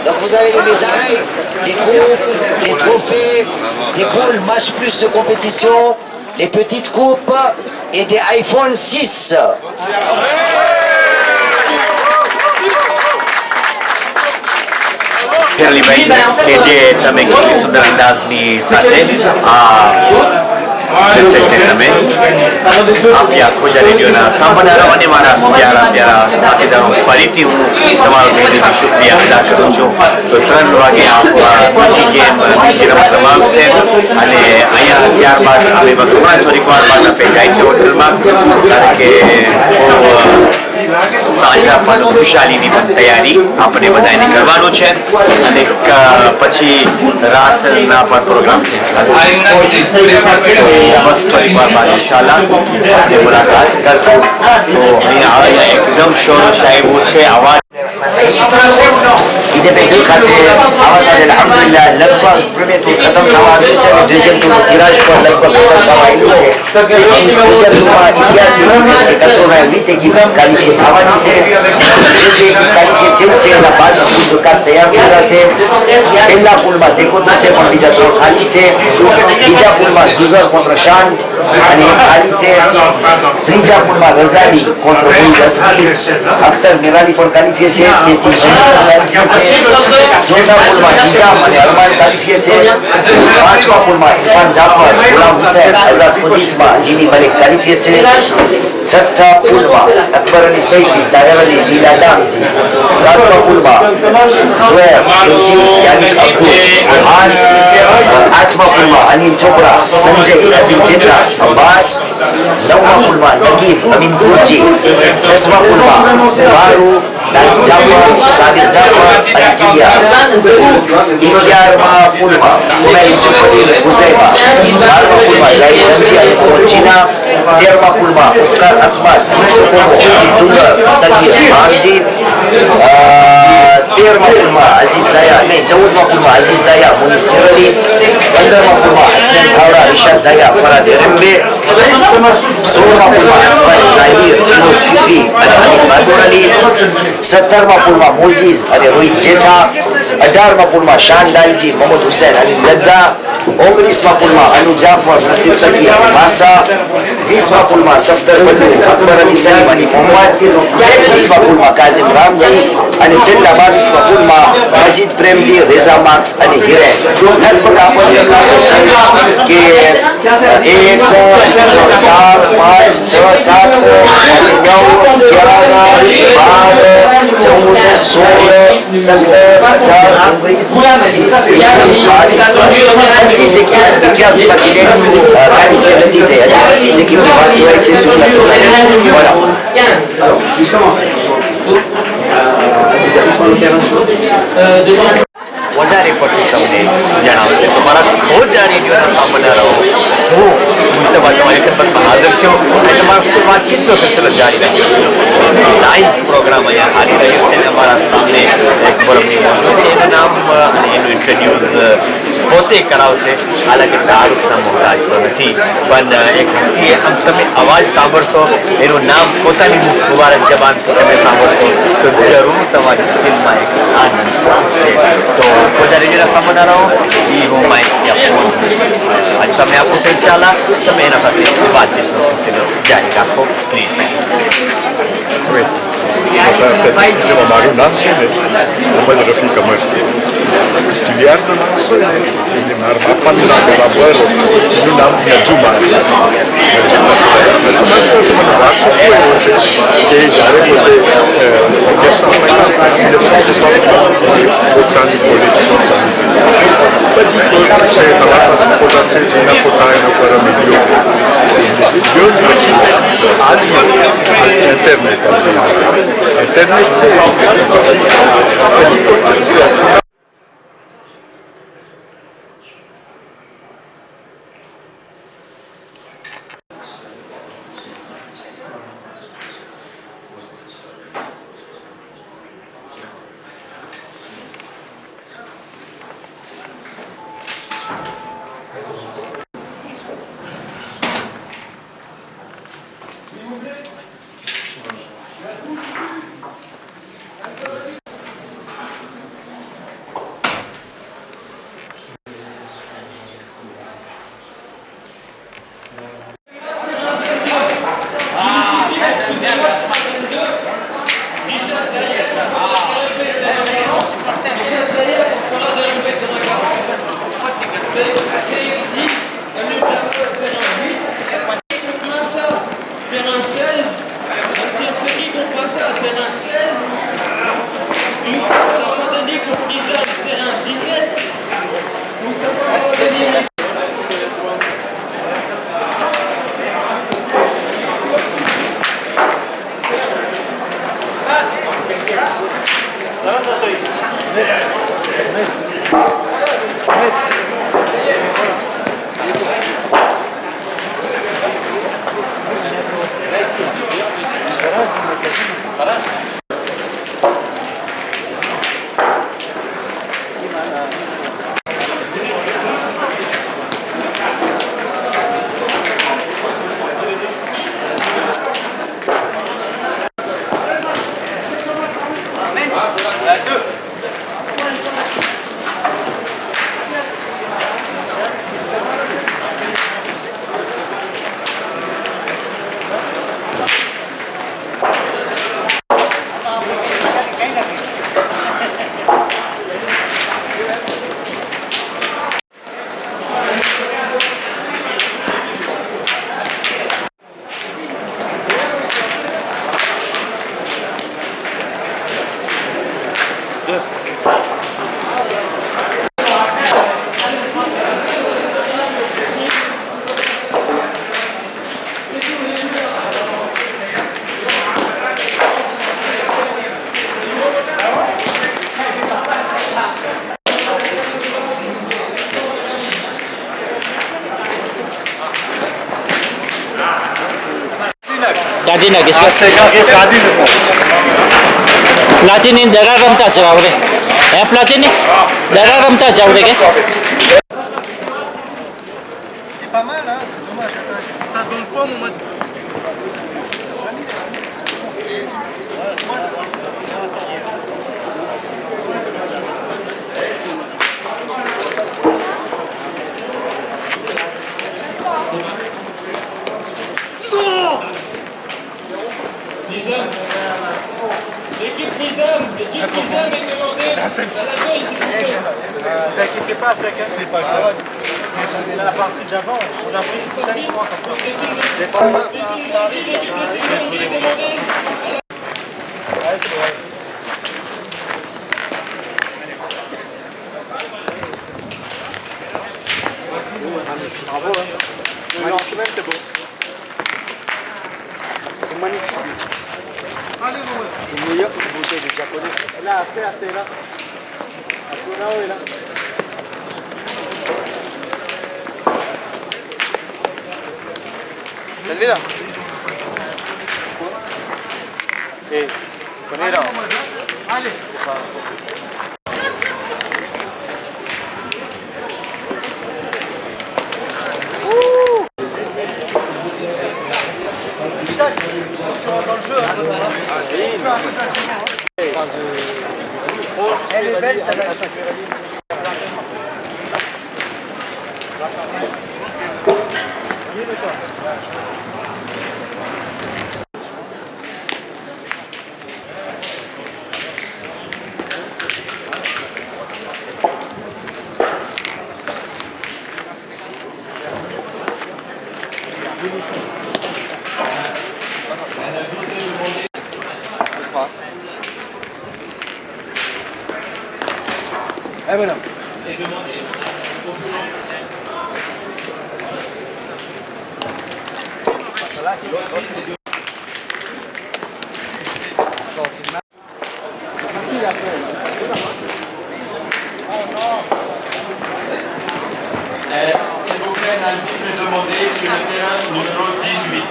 Donc vous avez les médailles, les coupes, les trophées, des poules match plus de compétition, les petites coupes et des iPhone 6. કે જે તમે કેટલી સુંદર અંદાજની સાથે આ મેસેજને તમે આપ્યા ખોજા રેડિયોના સાંભળનારા અને મારા પ્યારા પ્યારા સાથીદારો ફરીથી હું તમારો દિલથી શુક્રિયા અદા કરું છું. તો 3 વાગે આખી ગેમ બીજી રમત રમાવશે અને અહીંયા ત્યારબાદ હવે બસ હમણાં થોડીક વાર બાદ આપણે જાય છે હોટલમાં કારણ કે સાંજના પણ ખુશાલીની પણ તૈયારી આપણે બધાને કરવાનું છે અને પછી રાતના પણ પ્રોગ્રામ છે. બસ થોડીક વાર બાદ ઇન્શાલ્લાહ આપણે મુલાકાત કરશું. તો અહીંયા એકદમ શોરો સાહેબો છે અવાજ ઈદે બેદુલ ખાતે આવા અલ્હમ્દુલિલ્લાહ લગભગ premier tour ખતમ થવા આવ્યું છે અને deuxième tour tirage પર લગભગ ખતમ થવા આવ્યું છે. deuxième tour માં 88 et 88 équipes qualifiées થવાની છે. જે એquipes qualifiées થઈ છે એના 22 pool de carte તૈયાર થયા છે. પહેલા poolમાં દેકોતો છે પણ બીજા 3 ખાલી છે. બીજા poolમાં ઝુઝર contre શાન અને ખાલી છે. ત્રીજા poolમાં રઝાલી contre મુઈઝ અસ્મી, અખ્તર મેરાલી પણ qualifié છે. કેસી ચોથા પુલમાં નિઝામ અને અરમાન qualifié છે. પાંચમા પુલમાં ઇરફાન જાફર, ગુલામ હુસૈન, આઝાદ કુદીસમાં જીની મલિક qualifié છે. છઠ્ઠા પુલમાં અકબર અલી સૈફી, દાયર અલી, લીલા દામજી. સાતમા પુલમાં ઝુએર, યુજી, યાનિક અબ્દુલ, આઠમા પુલમાં અનિલ ચોપડા, સંજય, અઝીમ જેઠા, અબ્બાસ. નવમા પુલમાં નગીબ, અમીન ગુરજી. દસમા પુલમાં મારુ, દાનિશ જાફર, સાબિર જાફર અને ટીયા. 11મા પુલમાં ઉમર યુસુફ અલી, હુઝૈફા. 12મા પુલમાં ઝાહિદ રમજી અને મોહમ્મદ જીના. 13મા પુલમાં ઉસ્કાર અસ્માદ, સુકોમો, અબ્દુલ્લા, સગીર મામજી. 13મા પુલમાં અઝીઝ દયા નહીં 14મા પુલમાં અઝીઝ દયા, મુનિસ સિરલી. 15મા પુલમાં હસનૈન થાવડા, રિશાદ દયા, ફરાદ એરંબે. 16મા પુલમાં અસ્માન ઝાહિર, ફિરોઝ ફિફી અને અમીન બહાદુર અલી. 17મા પુલમાં મોજીઝ અને રોહિત જેઠા. 18મા પુલમાં શાન લાલજી, મોહમ્મદ હુસૈન અલી લદ્દા. 19મા પુલમાં અનુ જાફર, નસીર તકી માસા. 20મા પુલમાં સફદર બદુ, અકબર અલી સલીમ અલી મોહમ્મદ. 21મા પુલમાં કાઝિમ રામજી અને છેલ્લા 22મા પુલમાં મજીદ પ્રેમજી, રેઝા માર્ક્સ અને હિરેન. લગભગ આપણને કે 1 4 5 6 7 8 9 11 12 14 16 17 18 19 20 21 22 25 équipes qualifiées નથી થઈ. 25 équipes ની વાત હોય છે sur la tournée. Voilà. વધારે પડતું તમને જણાવશે તો મારા ખોજા રેડિયોના સાંભળનારાઓ હું મુસ્તફા તમારી ખિદમતમાં હાજર છું અને તમારા સાથે વાતચીતનો સિલસિલો જારી રાખ્યો છું. લાઈવ પ્રોગ્રામ અહીંયા હારી રહ્યો છે અને અમારા સામે એક બરફની મોજૂદ એનું નામ અને એનું ઇન્ટ્રોડ્યુસ પોતે કરાવશે. હાલાકી તારુફના મોહતાજ તો નથી પણ એક હસ્તી આમ તમે અવાજ સાંભળશો એનું નામ પોતાની મુબારક જબાનથી તમે સાંભળશો તો જરૂર તમારી દિલમાં એક આનંદ છે. તો ખોજા રેડિયોના સાંભળનારાઓ એ હું માહિતી આપું આજ તમે આપો છો ઇન્શાલ્લાહ તમે એના સાથે વાતચીતનો સિલસિલો જારી રાખો પ્લીઝ. મારું નામ છે ને મોહમ્મદ રફીક અમર છે. ક્લિયરનું નામ છે ને એટલે મારા બાપાનું નામ બરાબર એનું નામ નજુમાસ. નજુમાસ મને વારસો શું એવો છે કે જ્યારે પોતે 1950 ફોટાની કોલેજ બધી કોઈ છે તમારા પાસે ફોટા છે જૂના ફોટા એના ઉપર અમે વિડીયો પછી આજ ઇન્ટરનેટ ઇન્ટરનેટ છે પછી બધી કોઈ गाडी नगेस Platini dararamta chawre. Platini dararamta chawre ke? C'est pas mal, hein, c'est dommage. Attends, ça donne quoi mon mode? L'équipe Nizam est demandée. La nation ici. Ne vous inquiétez pas, chacun. C'est pas grave. La partie d'avant, on a fait 5 mois comme ça. C'est pas grave. L'équipe Nizam est demandée. Bravo, hein. Le lancement, c'est beau. C'est magnifique. Allez, mon Le meilleur bouteille de japonais. Là, assez, là. Là, là. Salve là. Prenez là. Allez. C'est pas... Dans le jeu, elle est belle, ça va. Eh ben non. C'est demandé. S'il vous plaît, l'arbitre est demandé sur le terrain numéro 18.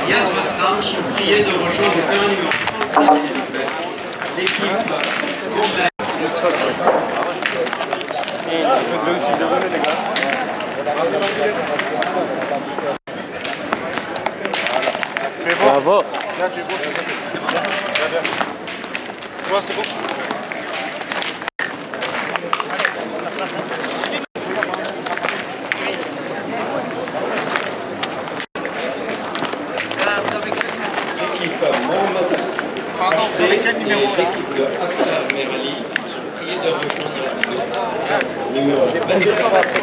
Yas Vassam sont priés de rejoindre le terrain numéro 35, s'il vous plaît. L'équipe Gourmet. Bravo. L'équipe Monde et l'équipe de Akhtar Merali sont priés de rejoindre la numéro 23.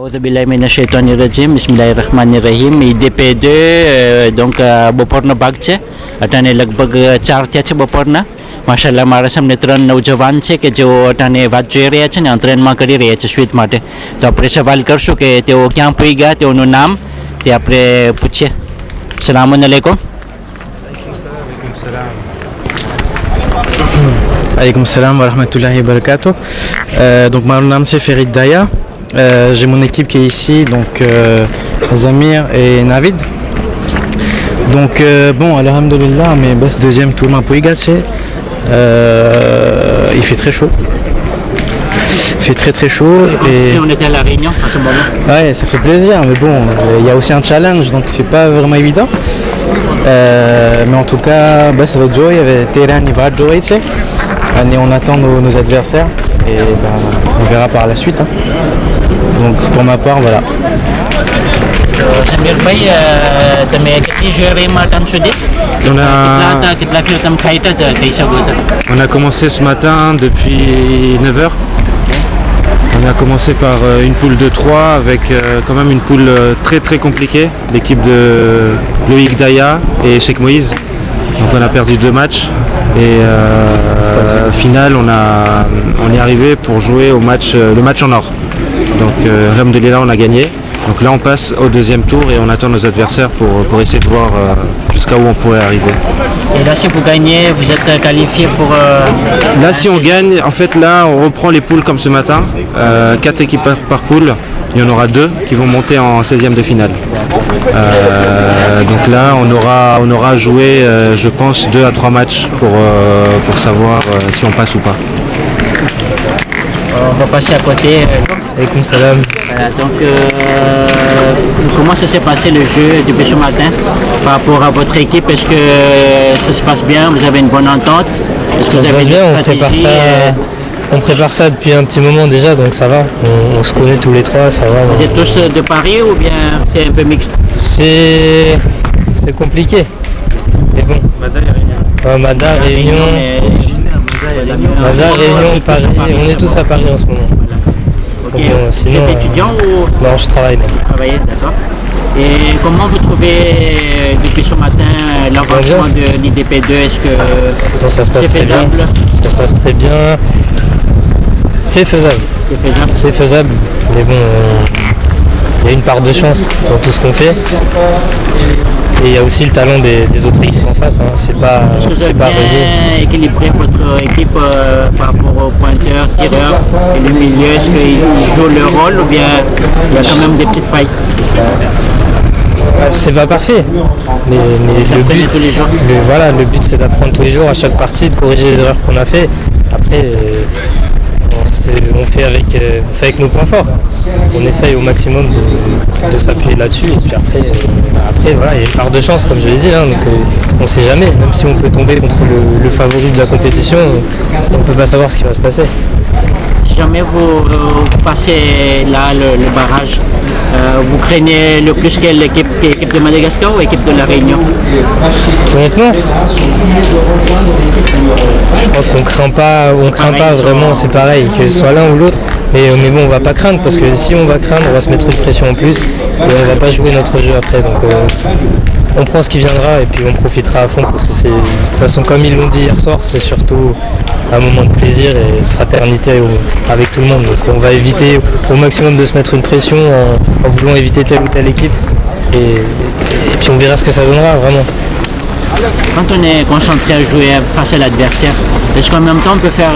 Auzubillahiminasyaitanirrajim. Bismillahirrahmanirrahim. IDP2 donc બપોરનો ભાગ છે. અટાણે લગભગ 4 થયા છે બપોરના. માશાલ્લાહ મારા સામે 3 નવજવાન છે કે જેઓ અટાણે વાત જોઈ રહ્યા છે ને ટ્રેનમાં કરી રહ્યા છે સ્વીટ માટે. તો આપણે સવાલ કરશું કે તેઓ ક્યાં પહોંચી ગયા, તેઓનું નામ તે આપણે પૂછીએ. સલામ અલૈકુમ. Alaykoum salam wa rahmatullahi wa barakatuh. Donc mon nom c'est Ferid Daya. J'ai mon équipe qui est ici, donc Zamir et Navid. Donc bon, alhamdulillah, mais ce deuxième tour m'a pas gâché. Il fait très chaud. Il fait très chaud. Et on était à la Réunion à ce moment. Ouais, ça fait plaisir, mais bon, il y a aussi un challenge, donc c'est pas vraiment évident. Mais en tout cas, ça va être joué. Il y avait Téhéran, il va jouer ici. Et on attend nos adversaires et on verra par la suite. Hein. Donc pour ma part, voilà. Samir Bhai, તમે કેટલી જોઈરીમાં ટમ સુધી કેટલા ફેર તમે ખાઈતા જ કહી શકો છો? On a commencé ce matin depuis 9h. On a commencé par une poule de 3 avec quand même une poule très très compliquée. L'équipe de Loïc Daya et Cheikh Moïse. Donc on a perdu 2 matchs et au final on est arrivé pour jouer au match, le match en or. Donc alhamdoulilah, on a gagné. Donc là on passe au deuxième tour et on attend nos adversaires pour essayer de voir jusqu'à où on pourrait arriver. Et là si vous gagnez, vous êtes qualifié pour... Là si on gagne, en fait là on reprend les poules comme ce matin. 4 équipes par poule, il y en aura 2 qui vont monter en 16e de finale. Donc là on aura joué je pense 2 à 3 matchs pour savoir si on passe ou pas. On va passer à côté. Alaykoum salam. Voilà, donc comment ça s'est passé le jeu depuis ce matin par rapport à votre équipe? Est-ce que ça se passe bien? Vous avez une bonne entente? Ça se passe bien, on prépare ça depuis un petit moment déjà, donc ça va. On se connaît tous les 3, ça va. Vous êtes tous de Paris ou bien c'est un peu mixte? C'est compliqué. Mais bon. Mada, Réunion. Mada, Réunion, Paris. On est tous à Paris en ce moment. Voilà. Ok. Bon, sinon, vous êtes étudiant ou... Non, je travaille. Vous travaillez, d'accord. Et comment vous trouvez depuis ce matin l'avancement de l'IDP2? Est-ce que ça se passe c'est faisable? Ça se passe très bien. C'est faisable. C'est faisable. C'est faisable. Mais bon, il y a une part de chance dans tout ce qu'on fait. Et il y a aussi le talent des autres équipes en face. Hein. C'est pas bien équilibré votre équipe par rapport aux pointeurs, tireurs et le milieu. Est-ce qu'ils jouent leur rôle ou bien il y a quand même des petites failles? C'est pas parfait, mais le but c'est d'apprendre tous les jours à chaque partie, de corriger les erreurs qu'on a fait. Après, on fait avec nos points forts. On essaye au maximum de s'appuyer là-dessus. Et puis après voilà, il y a une part de chance, comme je l'ai dit. Hein, donc on ne sait jamais. Même si on peut tomber contre le favori de la compétition, on ne peut pas savoir ce qui va se passer. Si jamais vous passez là le barrage, vous craignez le plus quelle équipe de Madagascar ou équipe de la Réunion? Honnêtement, je crois qu'on craint pas vraiment, c'est pareil, que ce soit l'un ou l'autre. Mais bon, on va pas craindre parce que si on va craindre, on va se mettre une pression en plus et on va pas jouer notre jeu après. Donc on prend ce qui viendra et puis on profitera à fond parce que c'est de toute façon, comme ils l'ont dit hier soir, c'est surtout un moment de plaisir et de fraternité avec tout le monde. Donc on va éviter au maximum de se mettre une pression en voulant éviter telle ou telle équipe et puis on verra ce que ça donnera vraiment. Quand on est concentré à jouer face à l'adversaire, est-ce qu'en même temps on peut faire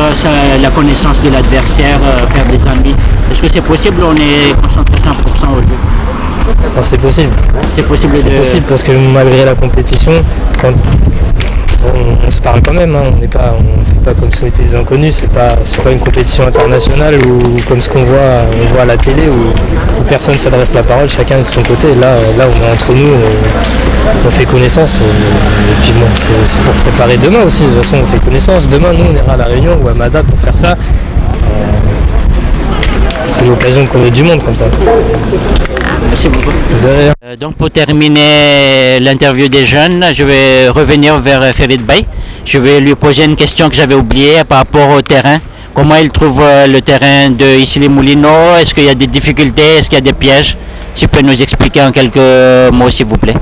la connaissance de l'adversaire, faire des amis? Est-ce que c'est possible ou on est concentré 100% au jeu? Non, c'est possible. C'est possible parce que malgré la compétition, quand on se parle quand même, hein, on ne fait pas comme si on était des inconnus, c'est pas une compétition internationale ou comme ce qu'on voit à la télé où personne ne s'adresse la parole, chacun de son côté. Là on est entre nous, on fait connaissance et puis bon, c'est pour préparer demain aussi. De toute façon on fait connaissance. Demain nous on ira à La Réunion ou à Mada pour faire ça. C'est l'occasion de connaître du monde comme ça. Merci beaucoup. Donc pour terminer l'interview des jeunes, je vais revenir vers Ferid Bey. Je vais lui poser une question que j'avais oubliée par rapport au terrain. Comment il trouve le terrain de Issy-les-Moulineaux? Est-ce qu'il y a des difficultés? Est-ce qu'il y a des pièges? Tu peux nous expliquer en quelques mots s'il vous plaît?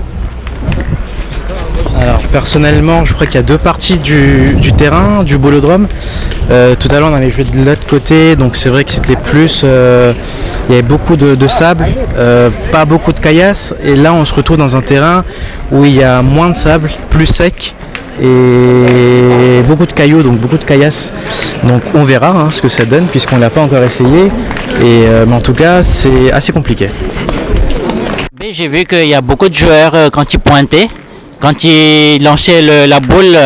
Alors personnellement, je crois qu'il y a deux parties du terrain, du bolodrome. Tout à l'heure on avait joué de l'autre côté, donc c'est vrai que c'était plus, il y avait beaucoup de sable, pas beaucoup de caillasse. Et là on se retrouve dans un terrain où il y a moins de sable, plus sec et beaucoup de cailloux, donc beaucoup de caillasse. Donc on verra ce que ça donne puisqu'on l'a pas encore essayé. Mais en tout cas c'est assez compliqué. J'ai vu qu'il y a beaucoup de joueurs quand ils pointaient. Quand il lançait la boule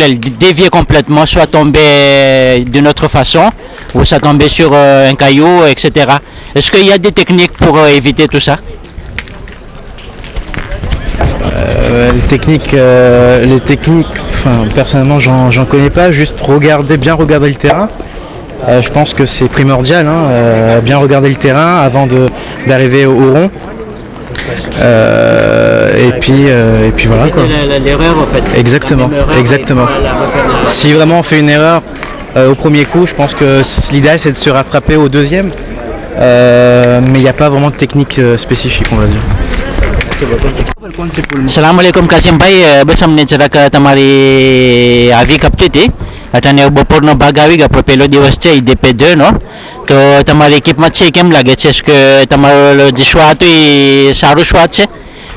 elle déviait complètement, soit tombait d'une autre façon, ou ça tombait sur un caillou, etc. Est-ce qu'il y a des techniques pour éviter tout ça? Les techniques, personnellement j'en connais pas, juste bien regarder le terrain. Je pense que c'est primordial, bien regarder le terrain avant d'arriver au rond. Et puis voilà quoi. L'erreur en fait. Exactement. Si vraiment on fait une erreur au premier coup, je pense que l'idéal c'est de se rattraper au deuxième. Mais il n'y a pas vraiment de technique spécifique, on va dire. Assalamualaikum Kasim Bhai, bersama cerita તમારી આવી કપટી હતી અને બપોરનો ભાગ આવી ગયો. આપણો પહેલો દિવસ છે IDP2 નો. તો તમારી એકિપમાં છે કેમ લાગે છે કે તમારો જે સ્વાદ હતો એ સારું સ્વાદ છે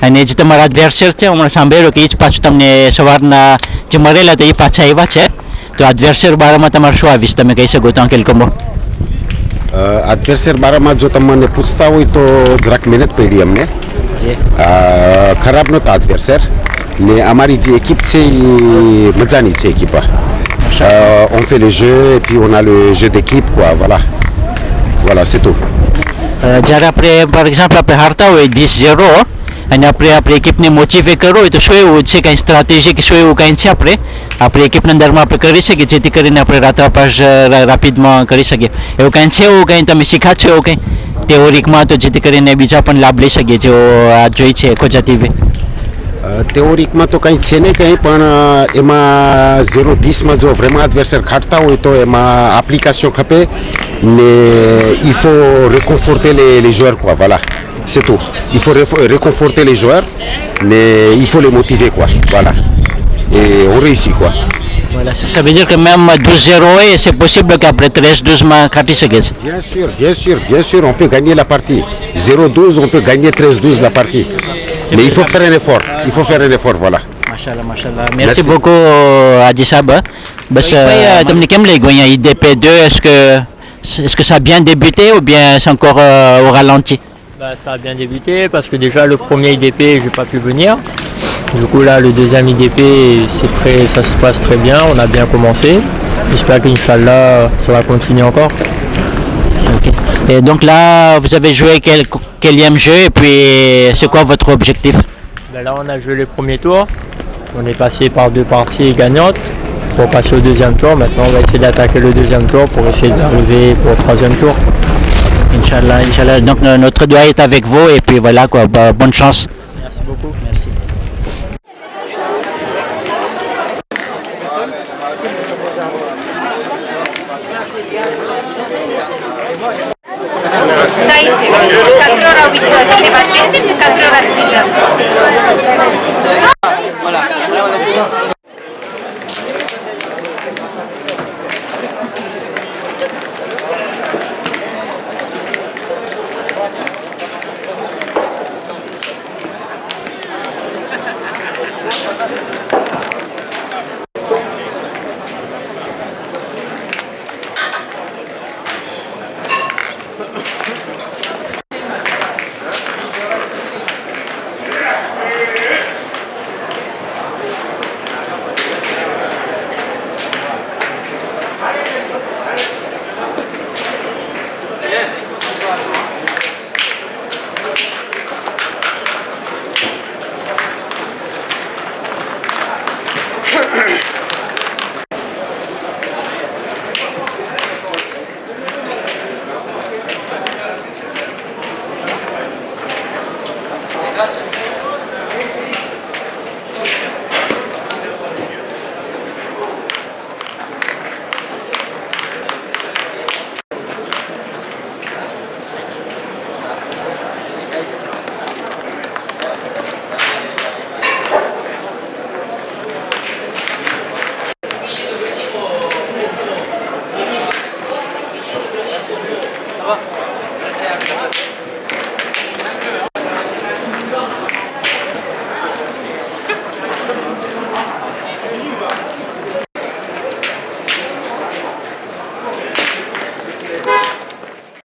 અને જે તમારા એડવર્સર છે હમણાં સાંભળ્યું કે એ જ પાછું તમને સવારના જે મળેલા હતા એ પાછા આવ્યા છે. તો એડવર્સર બારામાં તમારું શું આવીશ તમે કહી શકો તો અંકેલ કમો? એડવર્સર બારામાં જો તમને પૂછતા હોય તો જરાક મહેનત પડી અમને. ખરાબ નહોતા એડવર્સર ને અમારી જે એકિપ છે એ મજાની છે એકિપ. On fait le jeu et puis on a le jeu d'équipe quoi, voilà c'est tout. જ્યારે આપણે ફોર એક્ઝામ્પલ આપણે હારતા હોય 10-0 અને આપણે એકિપને મોટિવેટ કરવું હોય તો શું એવું છે કંઈ સ્ટ્રેટેજી કે શું એવું કંઈ છે આપણી એકિપના અંદરમાં આપણે કરી શકીએ જેથી કરીને આપણે રાત્રાપાસ રાપિડમાં કરી શકીએ? એવું કંઈ છે, એવું કંઈ તમે શીખાશો એવું કંઈ થિયોરિકમાં તો જેથી કરીને બીજા પણ લાભ લઈ શકીએ જેઓ આ જોઈ છે ખોજા ટીવી? થિયોરિકમાં તો કંઈ છે નહીં કંઈ, પણ એમાં 0-10માં જો vraiment adversaire ખાટતા હોય તો એમાં application ખપે mais il faut réconforter les joueurs quoi, voilà c'est tout. Il faut réconforter les joueurs mais il faut les motiver quoi, voilà, et on réussit quoi. Voilà, ça veut dire que même 12-0 c'est possible qu'après 13-12 ખાટી શકે છે? Bien sûr on peut gagner la partie 0-12, on peut gagner 13-12 la partie. Mais il faut faire un effort. Il faut faire un effort, voilà. Machallah, machallah. Merci, Merci. beaucoup Hadji Saba. بس تمني كم لي قوي IDP2 est-ce que ça a bien débuté ou bien c'est encore au ralenti? Bah, ça a bien débuté parce que déjà le premier IDP j'ai pas pu venir. Du coup là le deuxième IDP ça se passe très bien, on a bien commencé. J'espère qu'Inch'Allah ça va continuer encore. Ok. Et donc là vous avez joué quelième jeu et puis c'est quoi votre objectif? Ben là on a joué les premiers tours, on est passé par 2 parties gagnantes pour passer au deuxième tour. Maintenant on va essayer d'attaquer le deuxième tour pour essayer d'arriver pour le troisième tour. Inch'Allah, Inch'Allah. Donc notre doigt est avec vous et puis voilà quoi, bonne chance. Merci beaucoup. Merci. Zajcie, 4 ora 4 ora 5, 4 ora 6.